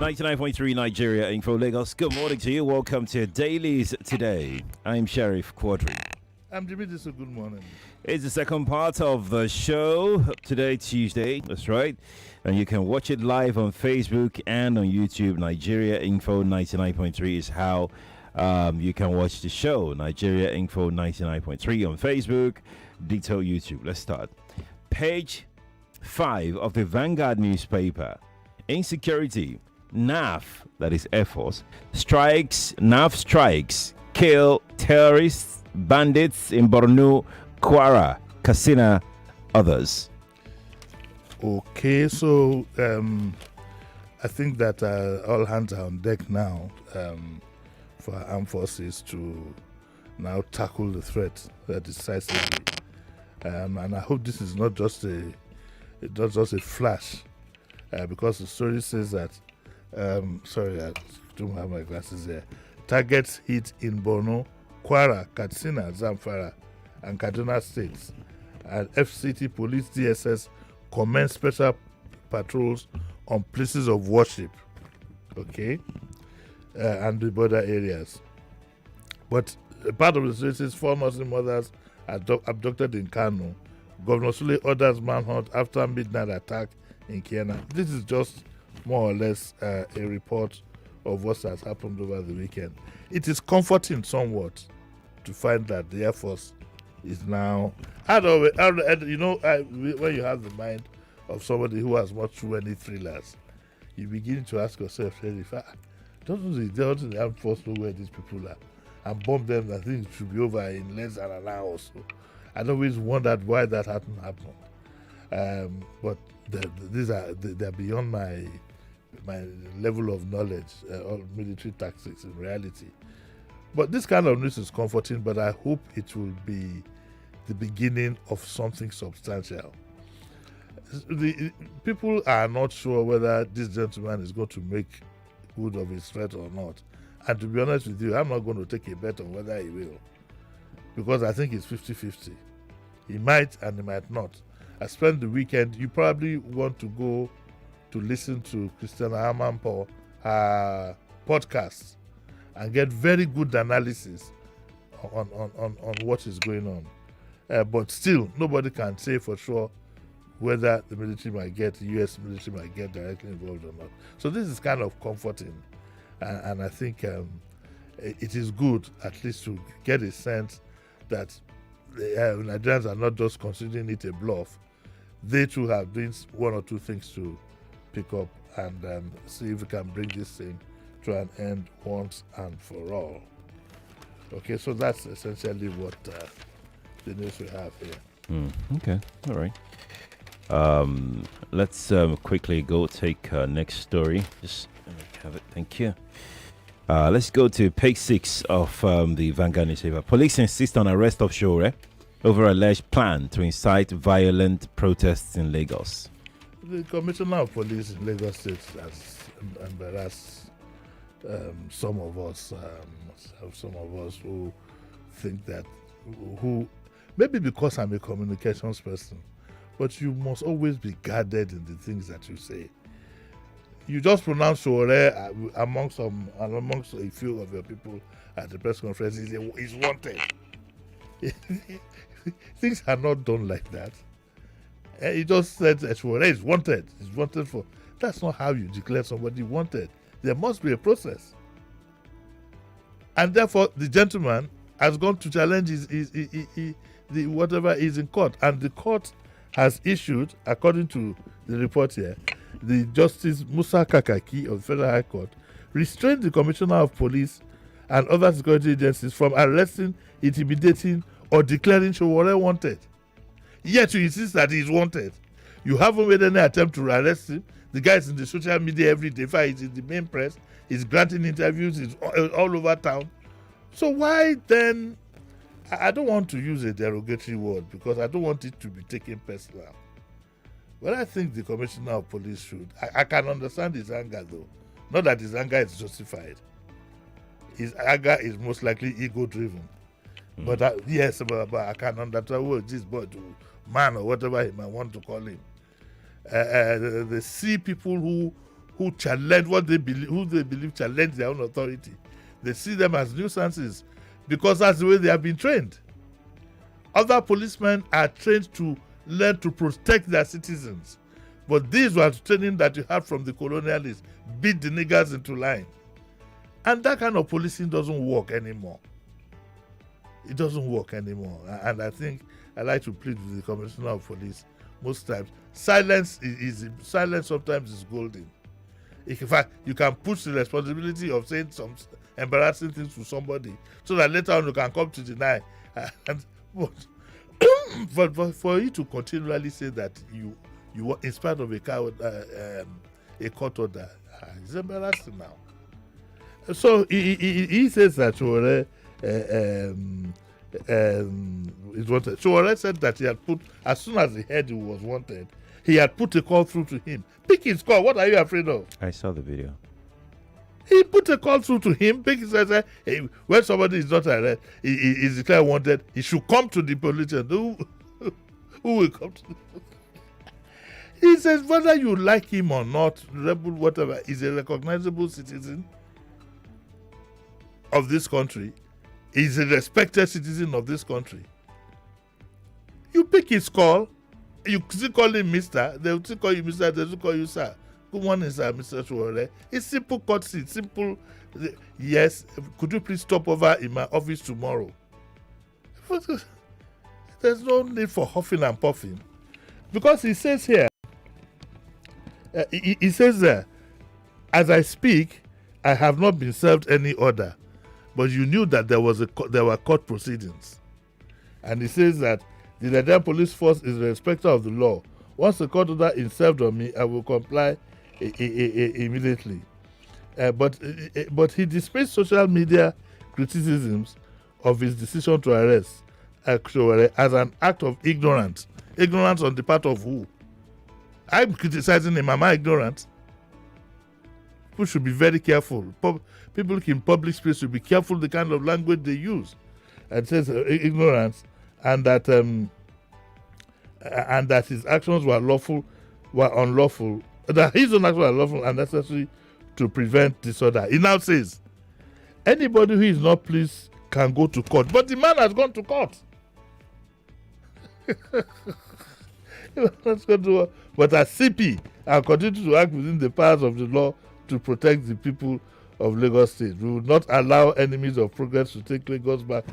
99.3 Nigeria Info Lagos. Good morning to you. Welcome to Dailies today. I'm Sheriff Quadry. I'm Jimi Disu. Good morning. It's the second part of the show. Today, Tuesday. That's right. And you can watch it live on Facebook and on YouTube. Nigeria Info 99.3 is how you can watch the show. Nigeria Info 99.3 on Facebook, ditto YouTube. Let's start. Page 5 of the Vanguard newspaper. Insecurity. NAF, that is Air Force, NAF strikes, kill terrorists, bandits in Borno, Kwara, Katsina, others. Okay, so I think that all hands are on deck now for our armed forces to now tackle the threat decisively. And I hope this is not just a flash, because the story says that. Sorry, I don't have my glasses here. Targets hit in Borno, Kwara, Katsina, Zamfara, and Kaduna states. And FCT Police DSS commenced special patrols on places of worship, okay, and the border areas. But part of the story says 4 Muslim mothers abducted in Kano. Governor Sule orders manhunt after midnight attack in Kenya. This is just more or less a report of what has happened over the weekend. It is comforting somewhat to find that the Air Force is now, when you have the mind of somebody who has watched too many thrillers, you begin to ask yourself, don't the Air Force know where these people are and bomb them? I think it should be over in less than an hour or so. I always wondered why that hadn't happened. But they're beyond my level of knowledge of military tactics in reality. But this kind of news is comforting, but I hope it will be the beginning of something substantial. The people are not sure whether this gentleman is going to make good of his threat or not. And to be honest with you, I'm not going to take a bet on whether he will, because I think it's 50-50. He might and he might not. I spent the weekend. You probably want to go to listen to Christiana Amanpour, her podcast, and get very good analysis on what is going on. But still, nobody can say for sure whether the military might get, the U.S. military might get directly involved or not. So this is kind of comforting. And I think it is good at least to get a sense that the Nigerians are not just considering it a bluff. They too have doing 1 or 2 things to pick up and see if we can bring this thing to an end once and for all. Okay, so that's essentially what the news we have here. Okay, all right. Let's quickly go take next story. Just let me have it. Thank you. Let's go to page 6 of the Vanguard newspaper. Police insist on arrest of Shore over alleged plan to incite violent protests in Lagos. The Commissioner of Police in Lagos State has embarrassed some of us who think that, who maybe because I'm a communications person, but you must always be guarded in the things that you say. You just pronounce Shore amongst a few of your people at the press conference is wanted. Things are not done like that. He just said Shore is wanted. It's wanted for. That's not how you declare somebody wanted. There must be a process. And therefore, the gentleman has gone to challenge the whatever is in court. And the court has issued, according to the report here, the Justice Musa Kakaki of the Federal High Court restrained the Commissioner of Police and other security agencies from arresting, intimidating, or declaring Shore wanted. Yet you insist that he is wanted. You haven't made any attempt to arrest him. The guy is in the social media every day. He's in the main press. He's granting interviews. He's all over town. So why then? I don't want to use a derogatory word because I don't want it to be taken personal. But I think the Commissioner of Police should. I can understand his anger though. Not that his anger is justified. His anger is most likely ego-driven. But yes, but I can understand what this boy do, man or whatever he might want to call him. They see people who who challenge what they believe, who they believe challenge their own authority. They see them as nuisances because that's the way they have been trained. Other policemen are trained to learn to protect their citizens. But these were training that you had from the colonialists, beat the niggers into line. And that kind of policing doesn't work anymore. It doesn't work anymore. And I think I like to plead with the Commissioner of Police most times. Silence sometimes is golden. In fact, you can push the responsibility of saying some embarrassing things to somebody so that later on you can come to deny. But for you to continually say that you were in spite of a court order, it's embarrassing now. So he says that is wanted. Sowore said that he had put, as soon as he heard he was wanted, he had put a call through to him. Pick his call. What are you afraid of? I saw the video. He put a call through to him. Pick his call. Hey, when somebody is not arrested, he is declared wanted, he should come to the police. Who will come to the police? He says whether you like him or not, rebel, whatever, is a recognizable citizen of this country. He's a respected citizen of this country. You pick his call, you still call him Mr. They'll still call you Mr. They'll still call you Sir. Good morning, sir, Mr. Sowore. It's simple courtesy, simple. Yes, could you please stop over in my office tomorrow? There's no need for huffing and puffing. Because he says here, he says there, as I speak, I have not been served any order, but you knew that there were court proceedings. And he says that the Nigerian police force is the respecter of the law. Once the court order is served on me, I will comply immediately. But he dismissed social media criticisms of his decision to arrest as an act of ignorance. Ignorance on the part of who? I'm criticizing him. Am I ignorant? People should be very careful. People in public space should be careful the kind of language they use. It says ignorance, and that his actions were unlawful. That his own actions were lawful and necessary to prevent disorder. He now says, anybody who is not pleased can go to court. But the man has gone to court. But as CP, I'll continue to act within the powers of the law to protect the people of Lagos State. We will not allow enemies of progress to take Lagos back.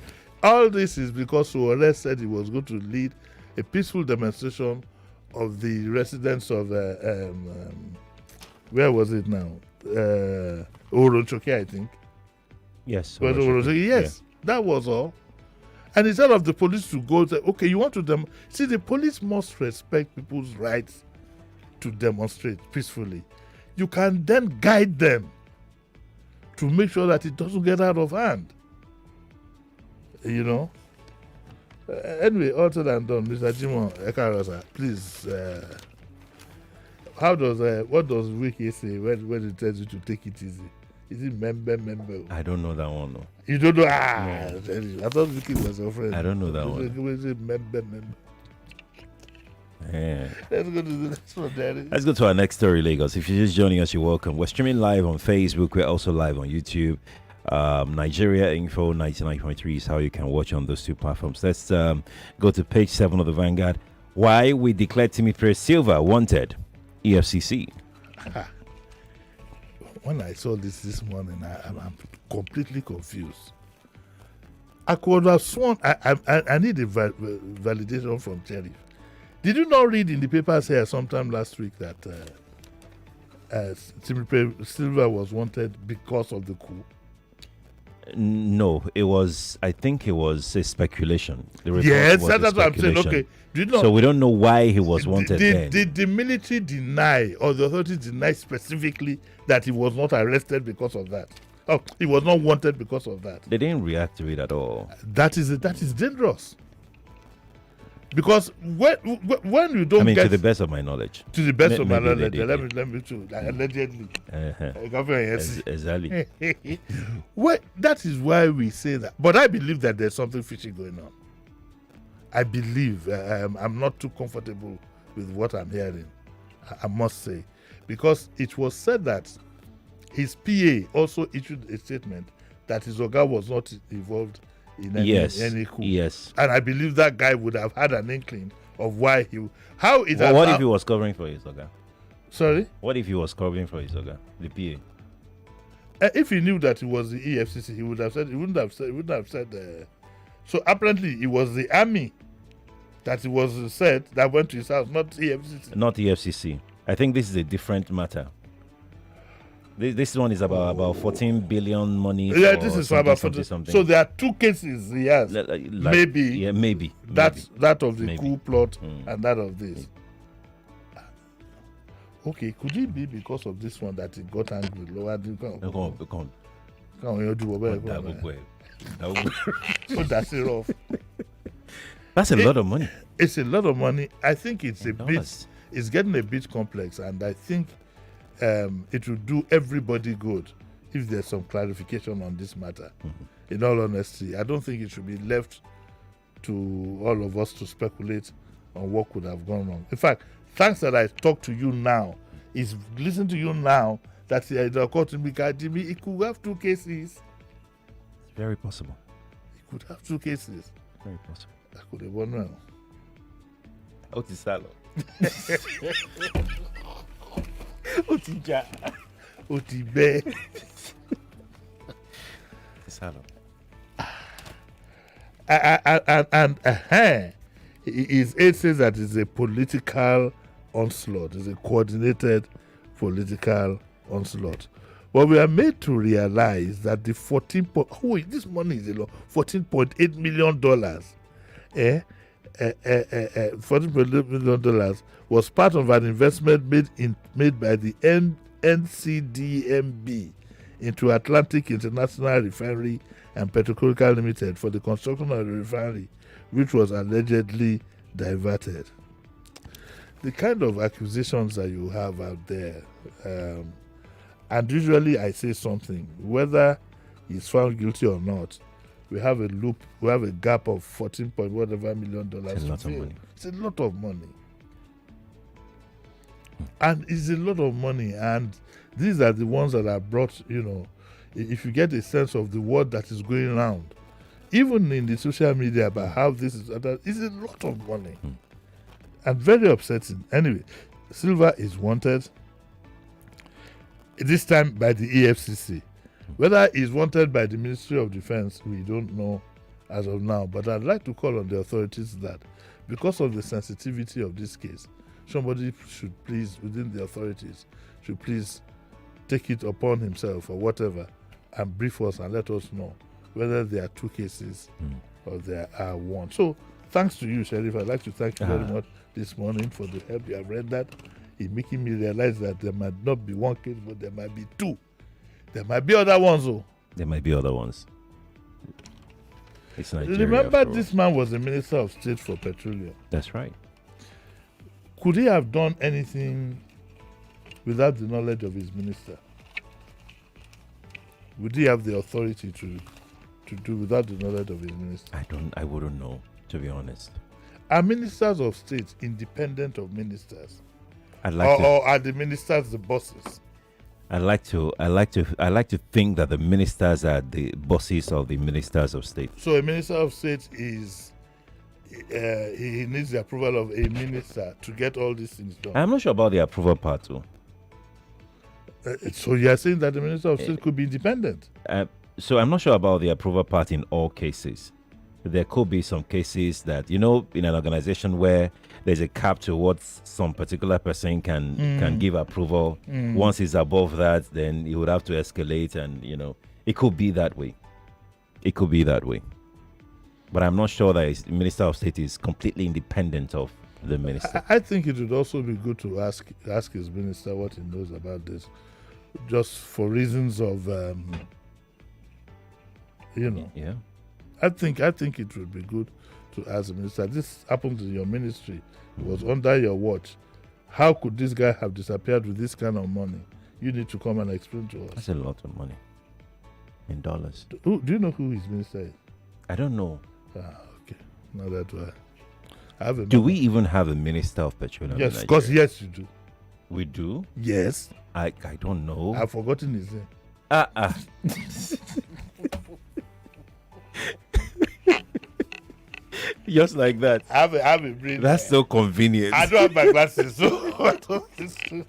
All this is because Sowore said he was going to lead a peaceful demonstration of the residents of where was it now? Orochoke, I think. Yes. Yes, that was all. And instead of the police to go say, okay, you want to see, the police must respect people's rights to demonstrate peacefully. You can then guide them to make sure that it doesn't get out of hand. You know? Anyway, all said and done, Mr. Jimo Ekarosa, please, what does Wiki say when it tells you to take it easy? Is it member? I don't know that one, no. You don't know? No. I thought Wiki was your friend. I don't know that one. Is it member? Yeah. Let's go to the next one, Daddy. Let's go to our next story, Lagos. If you're just joining us, you're welcome. We're streaming live on Facebook. We're also live on YouTube. Nigeria Info 99.3 is how you can watch on those two platforms. Let's go to page 7 of the Vanguard. Why we declared Timothy Silva wanted, EFCC. When I saw this morning, I'm completely confused. I could have sworn I need a validation from Sheriff. Did you not read in the papers here sometime last week that Timothy Silva was wanted because of the coup? No, I think it was a speculation. Yes, that's what I'm saying. Okay. So we don't know why he was wanted then. Did the military deny, or the authorities deny specifically that he was not arrested because of that? Oh, he was not wanted because of that. They didn't react to it at all. That is dangerous. Because when you don't to the best of my knowledge. To the best of my knowledge, let me too. Allegedly. Exactly. That is why we say that. But I believe that there's something fishy going on. I believe. I'm not too comfortable with what I'm hearing, I must say. because it was said that his PA also issued a statement that his Oga was not involved in any coup. Yes. And I believe that guy would have had an inkling of why what if he was covering for his Oga? Sorry? What if he was covering for his Oga, the PA? If he knew that it was the EFCC, he would have said. He wouldn't have said. So apparently, it was the army that it was said that went to his house, not EFCC. Not EFCC. I think this is a different matter. This one is about 14 billion money. Yeah, this is about something. So there are two cases he has. Maybe. Yeah, maybe. That of the coup plot and that of this. Okay, could it be because of this one that he got angry? Come on. That's it off. That's a lot of money. It's a lot of money. I think it's it's getting a bit complex, and I think it will do everybody good if there's some clarification on this matter. Mm-hmm. In all honesty, I don't think it should be left to all of us to speculate on what could have gone wrong. In fact, thanks that I talk to you now, is listen to you now, that it occurred to me, Jimmy, it could have two cases. It's very possible. It could have two cases. Very possible. I could have won well. Otisalo. Otija. Otibe. Otisalo. And his aide says that it's a political onslaught. It's a coordinated political onslaught. But we are made to realize that the this money is a lot. $14.8 million. $14.8 million was part of an investment made by the NCDMB into Atlantic International Refinery and Petrochemical Limited for the construction of the refinery, which was allegedly diverted. The kind of accusations that you have out there, and usually I say something, whether he's found guilty or not, we have a gap of $14 point whatever million. It's a lot of money. It's a lot of money. And it's a lot of money, and these are the ones that are brought, if you get a sense of the word that is going around, even in the social media about how this is, it's a lot of money. And very upsetting. Anyway, Silva is wanted, this time by the EFCC. Whether he's wanted by the Ministry of Defense, we don't know as of now. But I'd like to call on the authorities that, because of the sensitivity of this case, somebody should please, within the authorities, should please take it upon himself or whatever and brief us and let us know whether there are two cases or there are one. So, thanks to you, Sheriff. I'd like to thank you very much this morning for the help you have rendered in making me realize that there might not be one case, but there might be two. There might be other ones, though. There might be other ones. It's Nigeria. Remember, this man was the Minister of State for Petroleum. That's right. Could he have done anything without the knowledge of his minister? Would he have the authority to do without the knowledge of his minister? I wouldn't know, to be honest. Are ministers of state independent of ministers? Or are the ministers the bosses? I like to think that the ministers are the bosses of the ministers of state. So a minister of state is he needs the approval of a minister to get all these things done. I'm not sure about the approval part too. So you are saying that the minister of state could be independent? So I'm not sure about the approval part in all cases. There could be some cases that, in an organization where there's a cap to what some particular person can give approval. Once it's above that, then you would have to escalate, and it could be that way. It could be that way. But I'm not sure that the Minister of State is completely independent of the minister. I think it would also be good to ask his minister what he knows about this, just for reasons of Yeah. I think it would be good to ask the minister. This happened in your ministry. It was under your watch. How could this guy have disappeared with this kind of money? You need to come and explain to us. That's a lot of money in dollars. Do you know who his minister is? I don't know. Okay. Now that I have a Do we even have a minister of petroleum? Yes, because yes, you do. We do? Yes. I don't know. I've forgotten his name. Just like that. I have a brain. That's so convenient. I don't have my glasses, so I don't.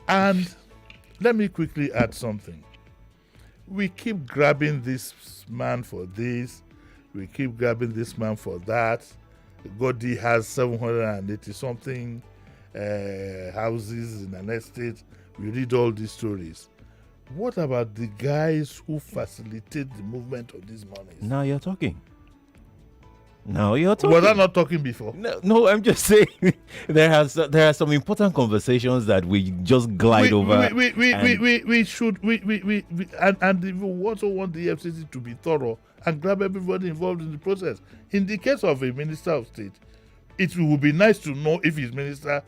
And let me quickly add something. We keep grabbing this man for this. We keep grabbing this man for that. Godi has 780 something houses in an estate. We read all these stories. What about the guys who facilitate the movement of these monies? Now you're talking. Was I not talking before? No, I'm just saying there are some important conversations that we just glide over. We should and we also want the FCC to be thorough and grab everybody involved in the process. In the case of a minister of state, it would be nice to know if his minister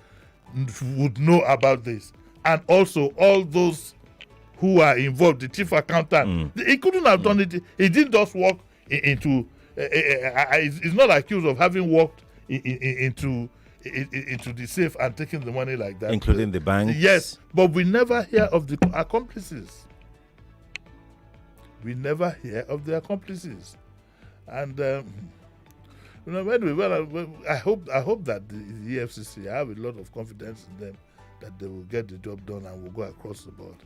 would know about this, and also all those who are involved, the chief accountant. He couldn't have done it. He didn't just walk into. He's not accused of having walked into the safe and taking the money like that, including the bank. Yes, but we never hear of the accomplices. And anyway, I hope that the EFCC, I have a lot of confidence in them that they will get the job done and will go across the board.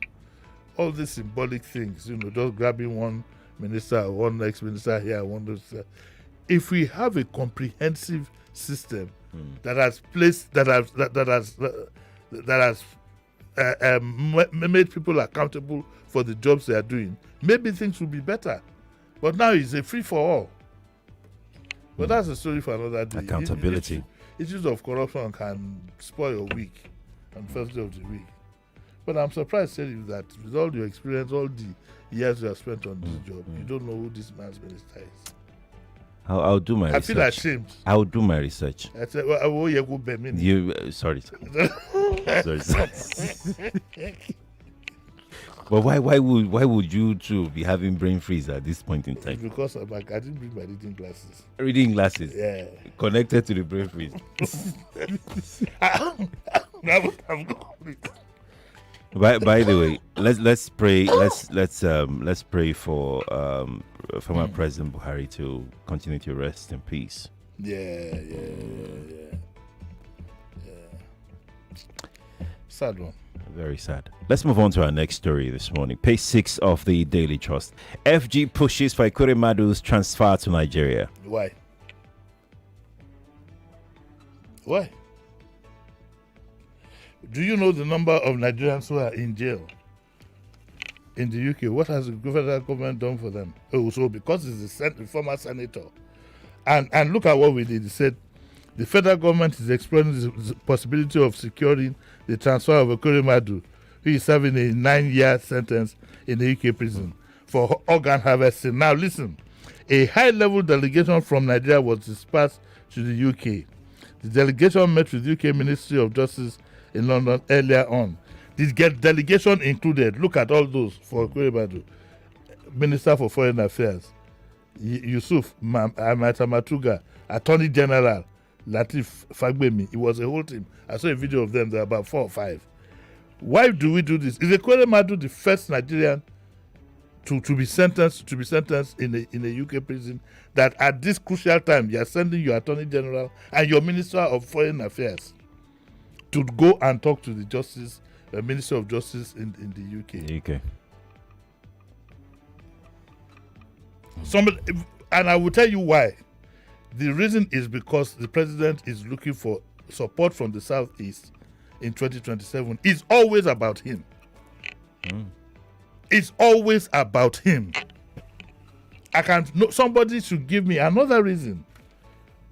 All these symbolic things, just grabbing one minister, one ex-minister here, one minister. If we have a comprehensive system that has made people accountable for the jobs they are doing, maybe things will be better. But now it's a free for all. But that's a story for another day. Accountability. Issues of corruption can spoil a week on the first day of the week. But I'm surprised, Sheriff, that with all your experience, all the years you have spent on this job, you don't know who this man's minister is. I'll do my research. I feel ashamed. I'll do my research. I said, sorry. Sorry. But why would you two be having brain freeze at this point in time? Because I didn't bring my reading glasses. Reading glasses? Yeah. Connected to the brain freeze. By the way, let's pray. Let's pray for former President Buhari to continue to rest in peace. Yeah. Sad one. Very sad. Let's move on to our next story this morning. Page 6 of the Daily Trust. FG pushes for Ekweremadu's transfer to Nigeria. Why? Do you know the number of Nigerians who are in jail in the UK? What has the federal government done for them? Oh, so because he's a former senator. And look at what we did. He said the federal government is exploring the possibility of securing the transfer of Ekweremadu, who is serving a 9-year sentence in the UK prison for organ harvesting. Now listen, a high-level delegation from Nigeria was dispatched to the UK. The delegation met with UK Ministry of Justice in London earlier on. This delegation included, look at all those for Ekweremadu, Minister for Foreign Affairs, Yusuf Matuga, Attorney General Latif Fagbemi. It was a whole team. I saw a video of them. There were about 4 or 5. Why do we do this? Is Ekweremadu the first Nigerian to be sentenced in a UK prison, that at this crucial time you are sending your Attorney General and your Minister of Foreign Affairs to go and talk to the Minister of Justice in the UK? And I will tell you why. The reason is because the president is looking for support from the Southeast in 2027. It's always about him. It's always about him. Somebody should give me another reason.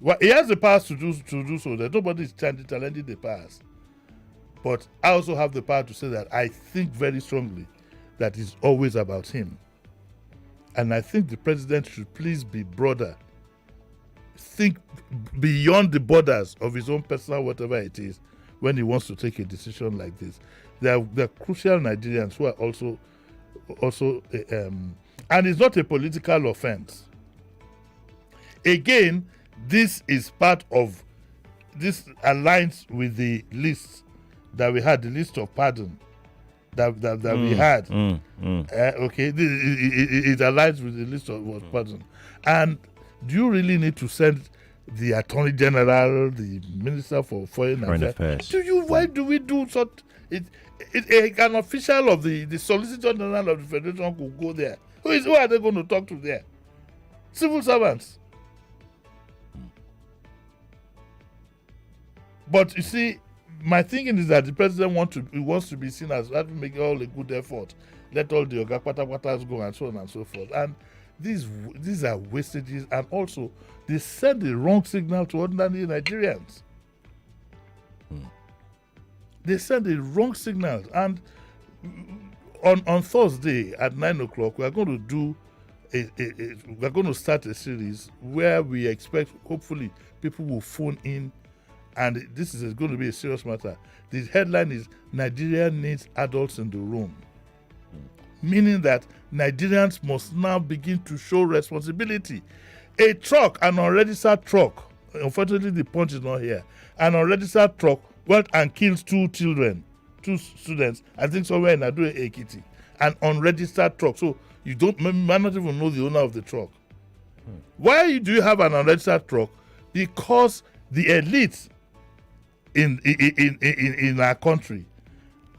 Well, he has the power to do so. That nobody is challenging the powers. But I also have the power to say that I think very strongly that it's always about him. And I think the president should please be broader. Think beyond the borders of his own personal whatever it is when he wants to take a decision like this. There are crucial Nigerians who are also and it's not a political offense. Again, this is part of this aligns with the list that we had, the list of pardon that we had. Okay, it aligns with the list of pardon. And do you really need to send the Attorney General, the Minister for Foreign Affairs? Why do we do such? An official of the Solicitor General of the Federation could go there. Who are they going to talk to there? Civil servants. But you see, my thinking is that the president wants to be seen as having made all a good effort. Let all the Ogakpata go and so on and so forth. And these are wastages, and also they send the wrong signal to ordinary Nigerians. They send the wrong signals. And on Thursday at 9 o'clock, we are going to do we're going to start a series where we expect, hopefully, people will phone in, and this is going to be a serious matter. The headline is Nigeria needs adults in the room, meaning that Nigerians must now begin to show responsibility. A truck, an unregistered truck, unfortunately the punch is not here, an unregistered truck went and killed two students, I think somewhere in Ado Ekiti, an unregistered truck. So you might not even know the owner of the truck. Why do you have an unregistered truck? Because the elites in our country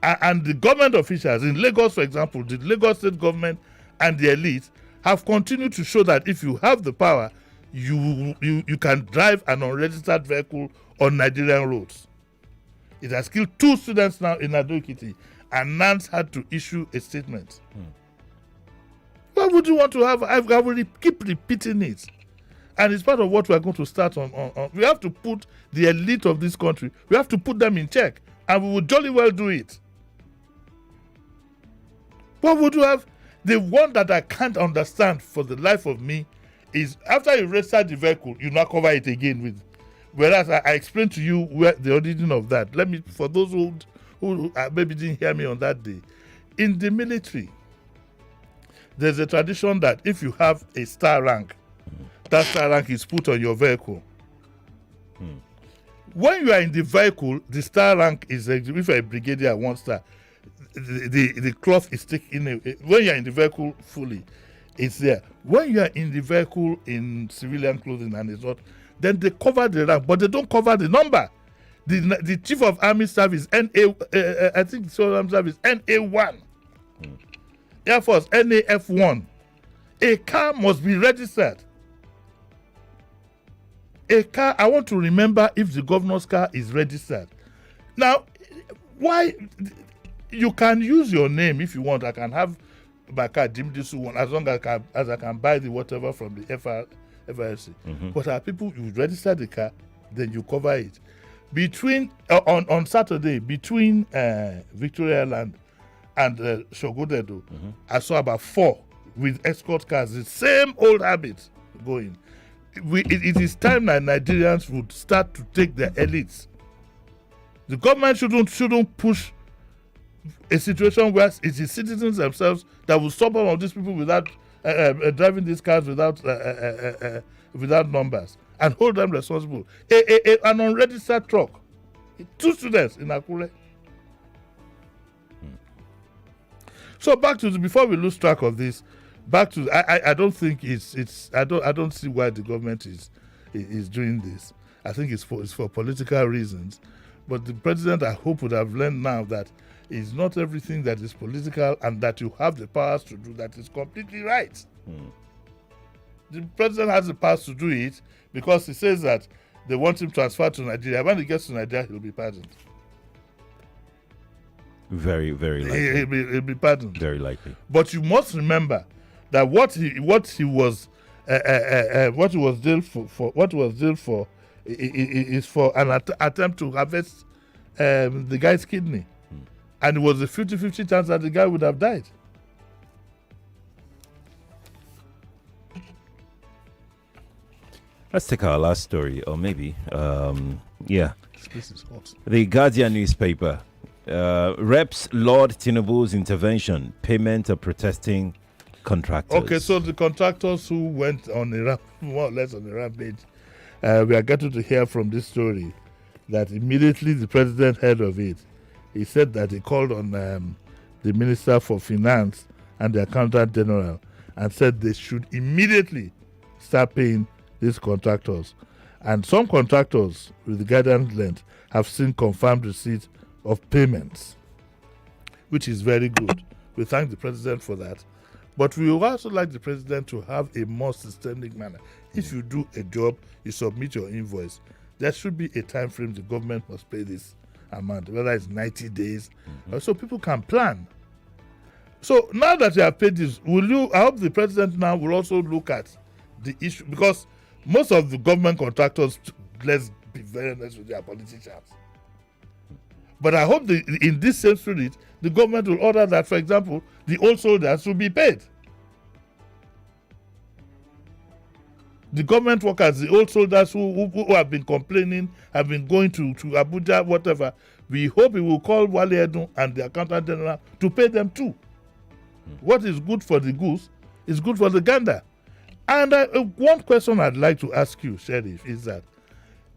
and the government officials in Lagos, for example, the Lagos state government and the elites have continued to show that if you have the power, you can drive an unregistered vehicle on Nigerian roads. It has killed two students now in Ado Ekiti, and NANS had to issue a statement. Why would you want to have? I will keep repeating it. And it's part of what we are going to start on. We have to put the elite of this country, we have to put them in check. And we will jolly well do it. What would you have? The one that I can't understand for the life of me is after you register the vehicle, you now cover it again with. Whereas I explained to you where the origin of that. Let me, for those who maybe didn't hear me on that day. In the military, there's a tradition that if you have a star rank, that star rank is put on your vehicle. When you are in the vehicle, the star rank is, if you're a brigadier, 1 star, the cloth is taken. When you are in the vehicle fully, it's there. When you are in the vehicle in civilian clothing and it's not, then they cover the rank, but they don't cover the number. The Chief of Army Staff is I think the Chief of Army Staff is NA1. Air Force NAF1. A car must be registered. A car, I want to remember if the governor's car is registered. Now, why? You can use your name if you want. I can have my car, Jimi Disu one, as long as I can buy the whatever from the FRC. But our people, you register the car, then you cover it. On Saturday, between Victoria Island and Shogodedo, I saw about 4 with escort cars, the same old habits going. It is time that Nigerians would start to take their elites. The government shouldn't push a situation where it is citizens themselves that will stop all of these people without driving these cars without numbers and hold them responsible. An unregistered truck, 2 students in Akure. So back to before we lose track of this. Back to I don't think I don't see why the government is doing this. I think it's for political reasons. But the president, I hope, would have learned now that it's not everything that is political and that you have the powers to do that is completely right. The president has the powers to do it because he says that they want him transferred to Nigeria. When he gets to Nigeria, he'll be pardoned. Very, very likely. He'll be pardoned. Very likely. But you must remember that what he was jailed for is for an attempt to harvest the guy's kidney, and it was a 50-50 chance that the guy would have died. Let's take our last story, or maybe, This is hot. The Guardian newspaper. Reps Lord Tinubu's intervention, payment of protesting contractors. Okay, so the contractors who went on more or less on a rampage, we are getting to hear from this story. that immediately the president heard of it, he said that he called on the Minister for Finance and the Accountant General and said they should immediately start paying these contractors. And some contractors with the guidance length have seen confirmed receipt of payments, which is very good. We thank the president for that. But we would also like the president to have a more systemic manner. If you do a job, you submit your invoice. There should be a time frame the government must pay this amount, whether it's 90 days, so people can plan. So now that you have paid this, I hope the president now will also look at the issue, because most of the government contractors, let's be very honest with their politicians. But I hope in this same spirit, the government will order that, for example, the old soldiers will be paid. The government workers, the old soldiers who have been complaining, have been going to Abuja, whatever, we hope he will call Wale Edun and the Accountant General to pay them too. What is good for the goose is good for the gander. And one question I'd like to ask you, Sheriff, is that,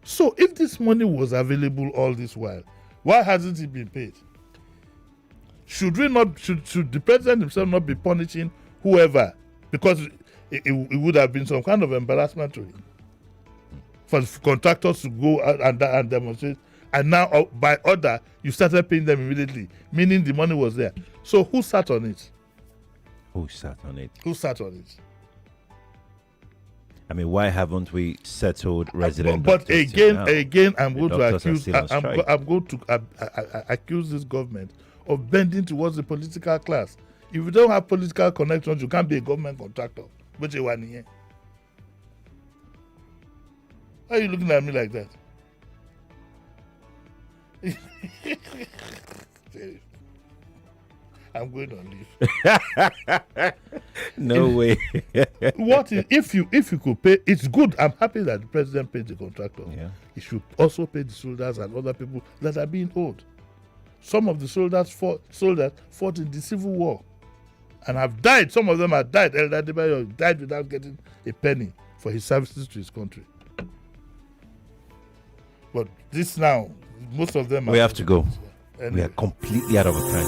so if this money was available all this while, why hasn't it been paid? Should the president himself not be punishing whoever? Because it would have been some kind of embarrassment to him for contractors to go and demonstrate. And now, by order, you started paying them immediately, meaning the money was there. So who sat on it? Who sat on it? Who sat on it? I mean, why haven't we settled resident? But again, I'm going to accuse this government of bending towards the political class. If you don't have political connections, you can't be a government contractor. But you want here. Why are you looking at me like that? I'm going on leave. No way. What if you could pay? It's good. I'm happy that the president paid the contractors. Yeah. He should also pay the soldiers and other people that are being owed. Some of the soldiers fought in the Civil War and have died. Some of them have died. Elder Adebayo died without getting a penny for his services to his country. But this now, most of them we have to go. Anyway. We are completely out of time.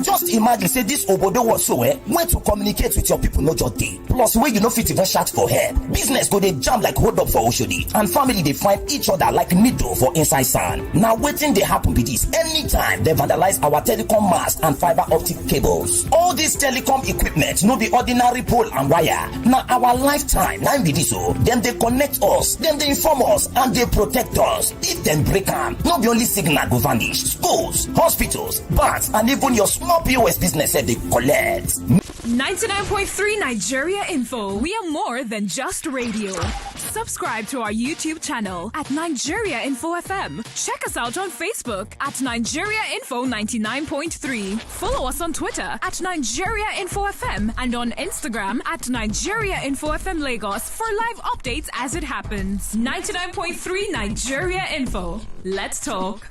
Just imagine, say this obodo whatsoever when to communicate with your people no just day. Plus, where you no fit even shout for help. Business go they jam like hold up for Oshodi, and family they find each other like needle for inside sand. Now waiting they happen with this. Anytime they vandalize our telecom mast and fiber optic cables. All this telecom equipment no be ordinary pole and wire. Now our lifetime, now be this so. Then they connect us, then they inform us, and they protect us. If them break them, no be only signal go vanish. Schools, hospitals, banks, and even your small POS business said they collect. 99.3 Nigeria Info. We are more than just radio. Subscribe to our YouTube channel at Nigeria Info FM. Check us out on Facebook at Nigeria Info 99.3. Follow us on Twitter at Nigeria Info FM and on Instagram at Nigeria Info FM Lagos for live updates as it happens. 99.3 Nigeria Info. Let's talk.